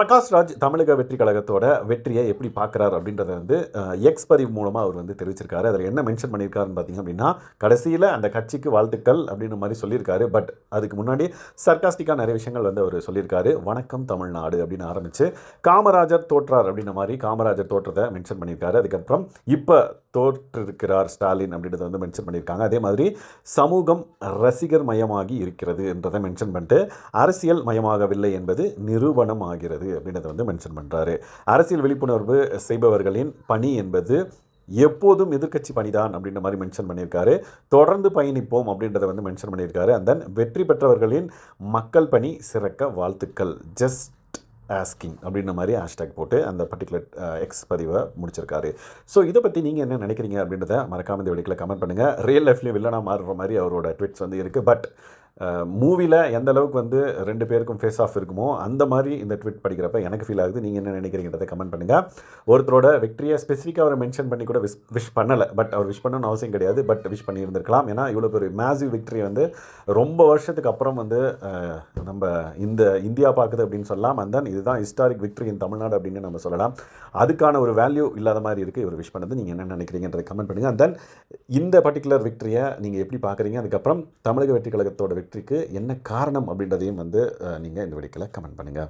பிரகாஷ் ராஜ் தமிழக வெற்றி கழகத்தோட வெற்றியை எப்படி பார்க்குறாரு அப்படின்றத வந்து எக்ஸ் பதிவு மூலமாக அவர் வந்து தெரிவிச்சிருக்காரு. அதில் என்ன மென்ஷன் பண்ணியிருக்காருன்னு பார்த்தீங்க அப்படின்னா, கடைசியில் அந்த கட்சிக்கு வாழ்த்துக்கள் அப்படின்ற மாதிரி சொல்லியிருக்காரு. பட் அதுக்கு முன்னாடி சர்காஸ்டிக்காக நிறைய விஷயங்கள் வந்து அவர் சொல்லியிருக்காரு. வணக்கம் தமிழ்நாடு அப்படின்னு ஆரம்பித்து காமராஜர் தோற்றார் அப்படின்ற மாதிரி காமராஜர் தோற்றத்தை மென்ஷன் பண்ணியிருக்காரு. அதுக்கப்புறம் இப்போ தோற்றிருக்கிறார் ஸ்டாலின் அப்படின்றத வந்து மென்ஷன் பண்ணியிருக்காங்க. அதே மாதிரி சமூகம் ரசிகர் மயமாகி இருக்கிறது என்றதை மென்ஷன் பண்ணிட்டு அரசியல் மயமாகவில்லை என்பது நிரூபணம் ஆகிறது அப்படின்றத வந்து மென்ஷன் பண்ணுறாரு. அரசியல் விழிப்புணர்வு செய்பவர்களின் பணி என்பது எப்போதும் எதிர்க்கட்சி பணிதான் அப்படின்ற மாதிரி மென்ஷன் பண்ணியிருக்காரு. தொடர்ந்து பயணிப்போம் அப்படின்றத வந்து மென்ஷன் பண்ணியிருக்காரு. அண்ட் தென் வெற்றி பெற்றவர்களின் மக்கள் பணி சிறக்க வாழ்த்துக்கள், ஜஸ்ட் ஆஸ்கிங் அப்படின்ற மாதிரி ஹேஷ்டேக் போட்டு அந்த பர்டிகுலர் எக்ஸ் பதிவை முடிச்சிருக்காரு. ஸோ இதை பற்றி நீங்கள் என்ன நினைக்கிறீங்க அப்படின்றத மறக்காம இந்த வீடியோவில் கமெண்ட் பண்ணுங்கள். ரியல் லைஃப்லேயும் வில்லனாக மாறுற மாதிரி அவரோட ட்வீட்ஸ் வந்து இருக்குது. பட் மூவியில் எந்த அளவுக்கு வந்து ரெண்டு பேருக்கும் ஃபேஸ் ஆஃப் இருக்குமோ அந்த மாதிரி இந்த ட்வீட் படிக்கிறப்ப எனக்கு ஃபீல் ஆகுது. நீங்கள் என்ன நினைக்கிறீங்கிறத கமெண்ட் பண்ணுங்கள். ஒருத்தரோட வெற்றியை ஸ்பெசிஃபிக்காக அவரை மென்ஷன் பண்ணி கூட விஷ் பண்ணலை. பட் அவர் விஷ் பண்ணணும்னு அவசியம் கிடையாது. பட் விஷ் பண்ணியிருந்திருக்கலாம். ஏன்னா இவ்வளோ ஒரு மேசிவ் விக்ட்ரி வந்து ரொம்ப வருஷத்துக்கு அப்புறம் வந்து நம்ம இந்த இந்தியா பார்க்குது அப்படின்னு சொல்லலாம். அண்ட் தென் இதுதான் ஹிஸ்டாரிக் விக்ட்ரி இன் தமிழ்நாடு அப்படின்னு நம்ம சொல்லலாம். அதுக்கான ஒரு வேல்யூ இல்லாத மாதிரி இருக்குது இவர் விஷ் பண்ணது. நீங்கள் என்ன நினைக்கிறீங்கன்றதை கமெண்ட் பண்ணுங்கள். அண்ட் தென் இந்த பர்டிகுலர் விக்ட்ரியை நீங்கள் எப்படி பார்க்குறீங்க, அதுக்கப்புறம் தமிழக வெற்றி கழகத்தோட வெற்றிக்கு என்ன காரணம் அப்படின்றதையும் வந்து நீங்கள் இந்த வீடியோவில் கமெண்ட் பண்ணுங்கள்.